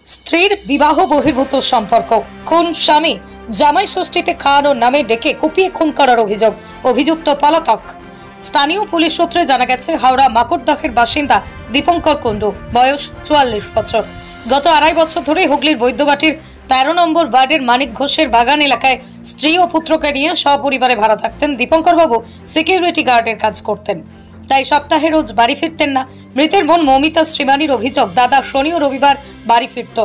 স্ত্রীর বিবাহ বহির্ভূত সম্পর্ক, খুন স্বামী, জামাই ষষ্ঠীতে খাওয়ানোর নামে ডেকে কুপিয়ে খুন করার অভিযোগ, অভিযুক্ত পলাতক। স্থানীয় পুলিশ সূত্রে জানা গেছে, হাওড়া মাকড়দহের বাসিন্দা দীপঙ্কর কুণ্ডু, বয়স 44 বছর। গত 2.5 বছর ধরে হুগলির বৈদ্যবাটির 13 নম্বর ওয়ার্ডের মানিক ঘোষের বাগান এলাকায় স্ত্রী ও পুত্রকে নিয়ে সপরিবারে ভাড়া থাকতেন। দীপঙ্কর বাবু সিকিউরিটি গার্ডের কাজ করতেন, তাই সপ্তাহে রোজ বাড়ি ফিরতেন না। মৃতের বোন মৌমিতা শ্রীমানির অভিযোগ, দাদা শনি ও রবিবার বাড়ি ফিরত।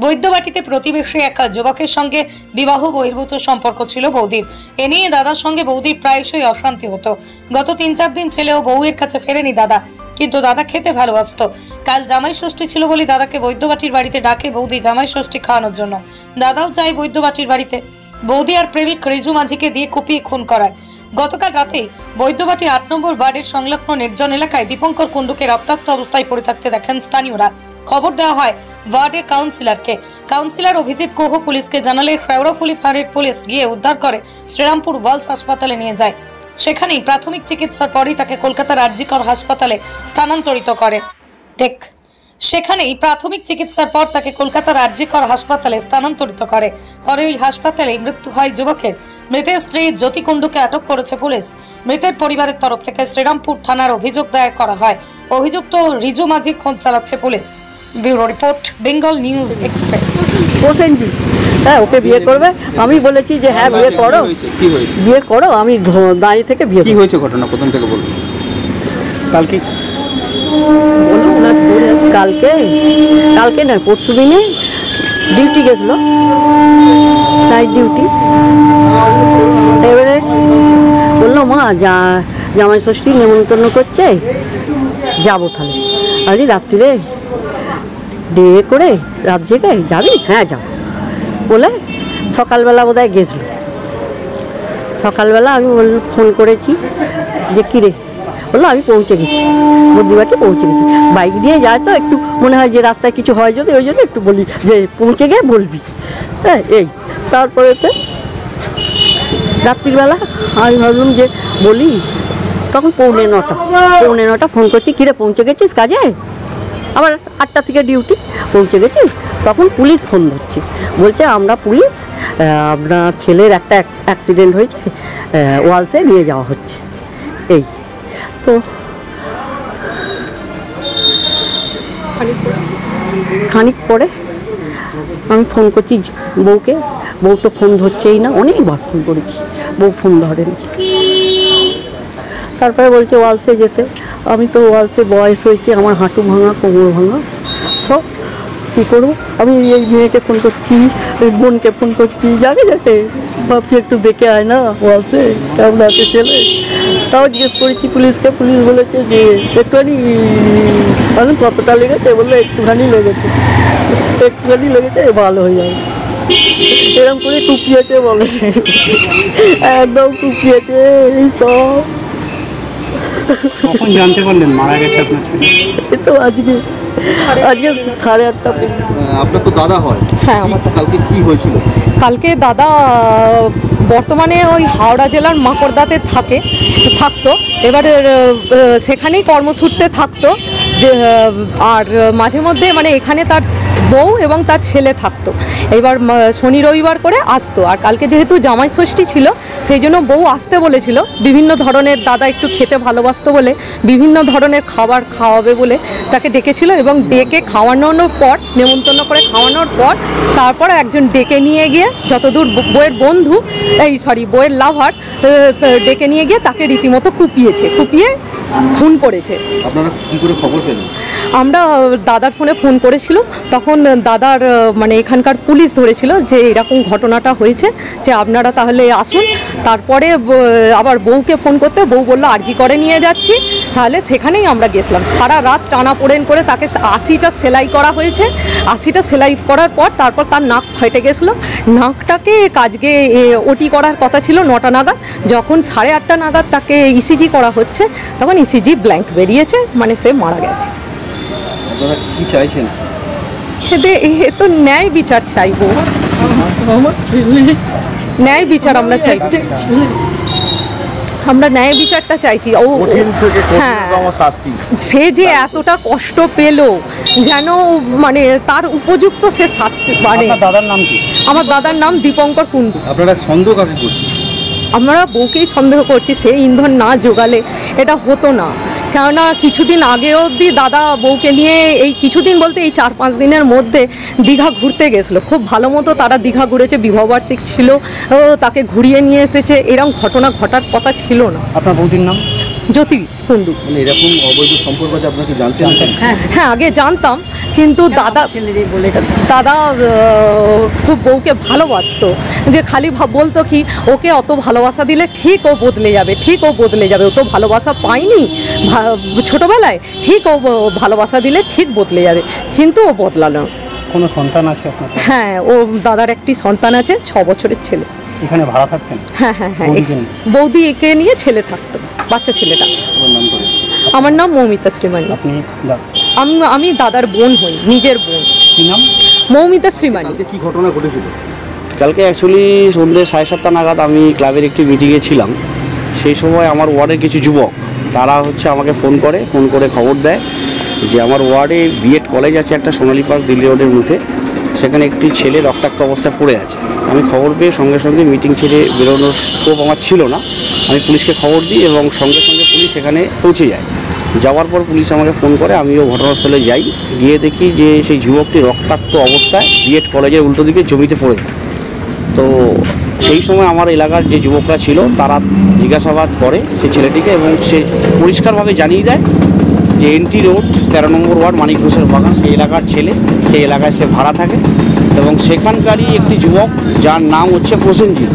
বৈদ্যবাটিতে প্রতিবেশী এক যুবকের সঙ্গে বিবাহ বহির্ভূত সম্পর্ক ছিল বৌদির। এ নিয়ে দাদার সঙ্গে বৌদির প্রায়শই অশান্তি হতো। গত 3-4 দিন ছেলে ও বউয়ের কাছে ফেরেনি দাদা, কিন্তু দাদা খেতে ভালোবাসত। কাল জামাই ষষ্ঠী ছিল বলে দাদাকে বৈদ্যবাটির বাড়িতে ডাকে বৌদি জামাই ষষ্ঠী খাওয়ানোর জন্য। দাদাও চায় বৈদ্যবাটির বাড়িতে। বৌদি আর প্রেমিক রিজু মাঝিকে দিয়ে কুপিয়ে খুন করায়। গতকাল রাতেই বৈদ্যবাটি 8 নম্বর ওয়ার্ডের সংলগ্ন নির্জন এলাকায় দীপঙ্কর কুণ্ডুকে রক্তাক্ত অবস্থায় পড়ে থাকতে দেখেন স্থানীয়রা। খবর দেওয়া হয় ওয়ার্ডের কাউন্সিলরকে। কাউন্সিলর অভিজিৎ কোহ পুলিশকে জানালে শেওড়াফুলি ফাঁড়ির পুলিশ গিয়ে উদ্ধার করে শ্রীরামপুর ওয়ালস হাসপাতালে নিয়ে যায়। সেখানেই প্রাথমিক চিকিৎসার পরই তাকে কলকাতার আরজিকর হাসপাতালে স্থানান্তরিত করে। পরে ওই হাসপাতালে মৃত্যু হয় যুবকের। মৃতের স্ত্রী জ্যোতি কুণ্ডুকে আটক করেছে পুলিশ। মৃতের পরিবারের তরফ থেকে শ্রীরামপুর থানার অভিযোগ দায়ের করা হয়। অভিযুক্ত রিজু মাঝির খোঁজ চালাচ্ছে police. Bureau report, Bengal news express. হোসেনজি, হ্যাঁ, ওকে বিয়ে করবে। আমি বলেছি যে হ্যাঁ বিয়ে করো, বিয়ে করো। আমি দাঁড়িয়ে থেকে বিয়ে। কি হয়েছে ঘটনা প্রথম থেকে বলুন। কালকে বলুন না, কালকে নয়, পরশু দিনে ডিউটি গেছিল, নাইট ডিউটি। এবারে বললো মা জামাই ষষ্ঠী নেমন্তন্ন করছে, যাবো তাহলে। আরে রাত্রিরে বিয়ে করে রাত জেগে যাবি? হ্যাঁ যাও বলে সকালবেলা বোধহয় গেছিল। সকালবেলা আমি ফোন করেছি যে কিরে, বললো আমি পৌঁছে গেছি, বৈদ্যবাটি পৌঁছে গেছি। বাইক দিয়ে যায় তো একটু মনে হয় যে রাস্তায় কিছু হয় যদি, ওই জন্য একটু বলি যে পৌঁছে গিয়ে বলবি। হ্যাঁ, এই তারপরেতে রাত্রিবেলা আমি ভাবলাম যে বলি, তখন পৌনে নটা ফোন করছি, কিরে পৌঁছে গেছিস কাজে? আবার 8টা থেকে ডিউটি, পৌঁছে গেছিস? তখন পুলিশ ফোন ধরছে, বলছে আমরা পুলিশ, আপনার ছেলের একটা অ্যাক্সিডেন্ট হয়েছে, ওয়ালসে নিয়ে যাওয়া হচ্ছে। এই তো খানিক পরে আমি ফোন করছি বউকে, বউ তো ফোন ধরছেই না। অনেকবার ফোন করেছি, বউ ফোন ধরেনি। তারপরে বলছে ওয়ালসে যেতে। আমি তো ওয়ালসে বয়স হয়েছে, আমার হাঁটু ভাঙা, কোমর ভাঙা, সব কী করবো। আমি এই মেয়েকে ফোন করছি, ওই বোনকে ফোন করছি, যাকে ভাবছি একটু দেখে আয় না ওয়ালসে কেমন আছে ছেলে। তাও জিজ্ঞেস করেছি পুলিশকে, পুলিশ বলেছে যে একটুখানি। কতটা লেগেছে? বললো একটুখানি লেগেছে, ভালো হয়ে যাবে। এরকম করে কুপিয়েছে, বলে একদম কুপিয়েছে। এই সব কখন জানতে পারলেন মারা গেছে আপনার ছেলে? এই তো আজকে 8:30। আপনার তো দাদা হয়? হ্যাঁ, আমার কালকে কি হয়েছিল? কালকে দাদা বর্তমানে ওই হাওড়া জেলার মাকড়দাতে থাকতো। এবারে সেখানেই কর্মসূত্রে থাকতো যে, আর মাঝে মধ্যে মানে এখানে তার বউ এবং তার ছেলে থাকতো। এবার শনি রবিবার করে আসতো। আর কালকে যেহেতু জামাই ষষ্ঠী ছিল, সেই জন্য বউ আসতে বলেছিল। বিভিন্ন ধরনের, দাদা একটু খেতে ভালোবাসতো বলে বিভিন্ন ধরনের খাবার খাওয়াবে বলে তাকে ডেকেছিল। এবং ডেকে খাওয়ানোর পর, নেমন্তন্ন করে খাওয়ানোর পর, তারপর একজন ডেকে নিয়ে গিয়ে, যতদূর বউয়ের বন্ধু, বউয়ের লাভার, ডেকে নিয়ে গিয়ে তাকে রীতিমতো কুপিয়ে খুন করেছে। আপনারা কি করে খবর পেলেন? আমরা দাদার ফোনে ফোন করেছিল, তখন দাদার মানে এখানকার পুলিশ ধরেছিল যে এরকম ঘটনাটা হয়েছে, যে আপনারা তাহলে আসুন। তারপরে আবার বউকে ফোন করতে, বউ বললো আরজি করে নিয়ে যাচ্ছি। তাহলে সেখানেই আমরা গেছিলাম। সারা রাত টানাপোড়েন করে তাকে 80টা সেলাই করা হয়েছে। 80টা সেলাই করার পর তারপর তার নাক ফেটে গেছিলো। নাকটাকে আজকে ওটি করার কথা ছিল 9টা নাগাদ। যখন 8:30 নাগাদ তাকে ইসিজি করা হচ্ছে, তখন ইসিজি ব্ল্যাঙ্ক বেরিয়েছে, মানে সে মারা গেছে। আপনারা কি চাইছেন? এ তো ন্যায় বিচার চাইবো, ন্যায় বিচার আমরা চাইব। আমরা ন্যায় বিচারটা চাইছি। ও হ্যাঁ, সে যে এতটা কষ্ট পেল যেন মানে তার উপযুক্ত সে শাস্তি, মানে দাদার নাম কি? আমার দাদার নাম দীপঙ্কর কুণ্ডু। আপনারা সন্দেহ কাকে করছেন? আমরা বউকেই সন্দেহ করছি, সে ইন্ধন না জোগালে এটা হতো না। কেননা কিছুদিন আগে অবধি দাদা বউকে নিয়ে এই কিছুদিন বলতে এই 4-5 দিনের মধ্যে দীঘা ঘুরতে গেছিলো, খুব ভালো মতো তারা দীঘা ঘুরেছে, বিবাহবার্ষিক ছিল, তাকে ঘুরিয়ে নিয়ে এসেছে, এরকম ঘটনা ঘটার কথা ছিল না। আপনার বৌদির নাম? জ্যোতি কুণ্ডু। মানে এরকম অবৈধ সম্পর্ক আছে আপনাকে জানতেন? হ্যাঁ, আগে জানতাম, কিন্তু দাদা খুব বউকে ভালোবাসতো, যে খালি বলতো কি ওকে অত ভালোবাসা দিলে ঠিক ও বদলে যাবে, ঠিক ও বদলে যাবে, ও তো ভালোবাসা পায়নি ছোটোবেলায়, ঠিক ও ভালোবাসা দিলে ঠিক বদলে যাবে, কিন্তু ও বদলালো। কোনো সন্তান আছে আপনার? হ্যাঁ, ও দাদার একটি সন্তান আছে, 6 বছরের ছেলে। এখানে ভাড়া থাকতেন? হ্যাঁ, বৌদি একে নিয়ে ছেলে থাকতো, বাচ্চা ছেলেটা। আমার নাম মৌমিতা শ্রীমানি। আপনি? আমি দাদার বোন হই, নিজের বোন। কি নাম? মৌমিতা শ্রীমানি। কি ঘটনা ঘটেছিল? কালকে অ্যাকচুয়ালি সন্ধ্যে 7:30 নাগাদ আমি ক্লাবের একটি মিটিংয়ে ছিলাম। সেই সময় আমার ওয়ার্ডের কিছু যুবক তারা আমাকে ফোন করে খবর দেয় যে আমার ওয়ার্ডে বিএড কলেজ আছে একটা, সোনালী পার্ক দিল্লি রোডের মুখে, সেখানে একটি ছেলে রক্তাক্ত অবস্থায় পড়ে আছে। আমি খবর পেয়ে সঙ্গে সঙ্গে মিটিং ছেড়ে বেরোনোর স্কোপ আমার ছিল না, আমি পুলিশকে খবর দিই এবং সঙ্গে সঙ্গে পুলিশ সেখানে পৌঁছে যায়। যাওয়ার পর পুলিশ আমাকে ফোন করে, আমিও ঘটনাস্থলে যাই, গিয়ে দেখি যে সেই যুবকটি রক্তাক্ত অবস্থায় বিএড কলেজের উল্টো দিকে জমিতে পড়ে যায়। তো সেই সময় আমার এলাকার যে যুবকরা ছিল তারা জিজ্ঞাসাবাদ করে সেই ছেলেটিকে এবং সে পরিষ্কারভাবে জানিয়ে দেয় যে এনটি রোড 13 নম্বর ওয়ার্ড মানিক ঘোষের বাগান, সেই এলাকার ছেলে, সেই এলাকায় সে ভাড়া থাকে এবং সেখানকারই একটি যুবক যার নাম হচ্ছে প্রসেনজিৎ।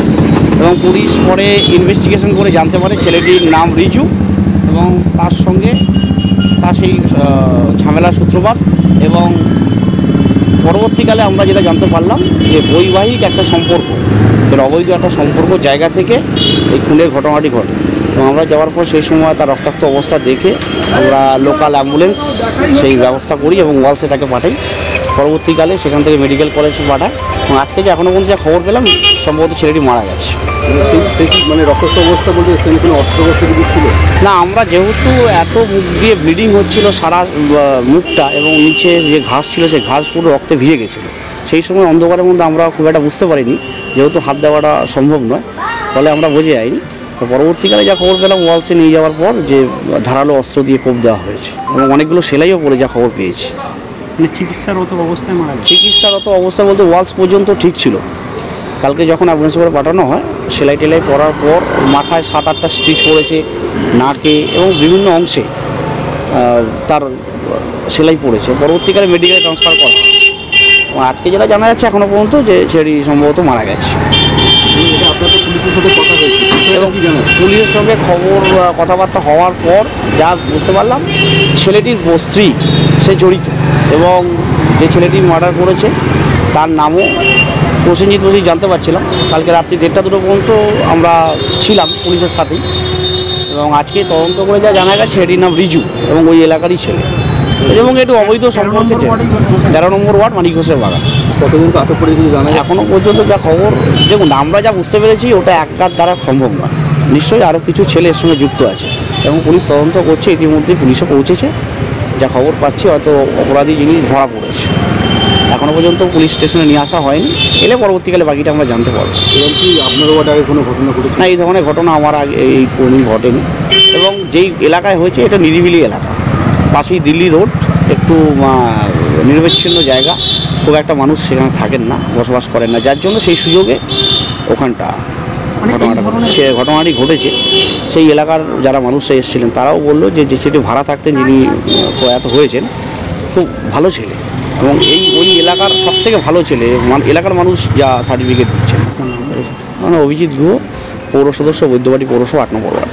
এবং পুলিশ পরে ইনভেস্টিগেশন করে জানতে পারে ছেলেটির নাম রিজু এবং তার সঙ্গে তার সেই ঝামেলার সূত্রপাত। এবং পরবর্তীকালে আমরা যেটা জানতে পারলাম যে বৈবাহিক একটা সম্পর্ক, অবৈধ একটা সম্পর্ক জায়গা থেকে এই খুনের ঘটনাটি ঘটে। এবং আমরা যাওয়ার পর সেই সময় তার রক্তাক্ত অবস্থা দেখে আমরা লোকাল অ্যাম্বুলেন্স সেই ব্যবস্থা করি এবং ওয়ালসে তাকে পাঠাই। পরবর্তীকালে সেখান থেকে মেডিকেল কলেজে পাঠায় এবং আজকে যে এখনও পর্যন্ত যা খবর পেলাম সম্ভবত ছেলেটি মারা গেছে। মানে রক্তাক্ত অবস্থা বলতে কোনো অস্ত্র ছিল না? আমরা যেহেতু এত মুখ দিয়ে ব্লিডিং হচ্ছিল সারা মুখটা এবং নিচে যে ঘাস ছিল সেই ঘাস পুরো রক্তে ভিজে গেছিলো, সেই সময় অন্ধকারের মধ্যে আমরা খুব একটা বুঝতে পারিনি, যেহেতু হাত দেওয়াটা সম্ভব নয়, ফলে আমরা বুঝে যাইনি। তো পরবর্তীকালে যা খবর পেলাম ওয়ালসে নিয়ে যাওয়ার পর যে ধারালো অস্ত্র দিয়ে কোপ দেওয়া হয়েছে এবং অনেকগুলো সেলাইও পড়ে যা খবর পেয়েছি। মানে চিকিৎসারত অবস্থায় মারা গেছে? চিকিৎসারত অবস্থা বলতে ওয়ালস পর্যন্ত ঠিক ছিল। কালকে যখন অ্যাম্বুলেন্স করে পাঠানো হয় সেলাই টেলাই পরার পর মাথায় 7-8টা স্টিচ পড়েছে, নাকে এবং বিভিন্ন অংশে তার সেলাই পড়েছে। পরবর্তীকালে মেডিকেলে ট্রান্সফার করা হয়। আজকে যেটা জানা যাচ্ছে এখনও পর্যন্ত যে ছেলেটি সম্ভবত মারা গেছে। আপনাদের পুলিশের সাথে কথা হয়েছে এবং পুলিশের সঙ্গে কথাবার্তা হওয়ার পর যা বুঝতে পারলাম ছেলেটির স্ত্রী সে জড়িত এবং যে ছেলেটি মার্ডার করেছে তার নামও প্রসেনজিৎ বসেই জানতে পারছিলাম। কালকে রাত্রি 1:30-2 পর্যন্ত আমরা ছিলাম পুলিশের সাথেই এবং আজকে তদন্ত করে যা জানা গেছে এটির নাম রিজু এবং ওই এলাকারই ছেলে এবং একটু অবৈধ সম্পর্কে 13 নম্বর ওয়ার্ড মানিক ঘোষের বাগান। কতজনকে আটক করে কিছু জানা যায়? এখনও পর্যন্ত যা খবর, দেখুন আমরা যা বুঝতে পেরেছি ওটা একার দ্বারা সম্ভব নয়, নিশ্চয়ই আরও কিছু ছেলে এর সঙ্গে যুক্ত আছে এবং পুলিশ তদন্ত করছে। ইতিমধ্যে পুলিশও পৌঁছেছে, যা খবর পাচ্ছি হয়তো অপরাধী যিনি ধরা পড়েছে। এখনও পর্যন্ত পুলিশ স্টেশনে নিয়ে আসা হয়নি, এলে পরবর্তীকালে বাকিটা আমরা জানতে পারবো। এবং কি আপনার ওয়ার্ডে আগে কোনো ঘটনা ঘটেছে? না, এই ধরনের ঘটনা আমার আগে এই কোনোদিন ঘটেনি এবং যেই এলাকায় হয়েছে এটা নিরিবিলি এলাকা, পাশেই দিল্লি রোড, একটু নিরবিচ্ছিন্ন জায়গা, খুব একটা মানুষ সেখানে থাকেন না, বসবাস করেন না, যার জন্য সেই সুযোগে ওখানটা ঘটনাটি ঘটেছে। সেই এলাকার যারা মানুষ এসেছিলেন তারাও বললো যে ছেলেটি ভাড়া থাকতেন যিনি প্রয়াত হয়েছেন খুব ভালো ছেলে এবং ওই এলাকার সবথেকে ভালো ছেলে, এলাকার মানুষ যা সার্টিফিকেট দিচ্ছেন। মানে অভিজিৎ গুহ, পৌর সদস্য, বৈদ্যবাড়ি পৌরসভা 8 নম্বর ওয়ার্ড।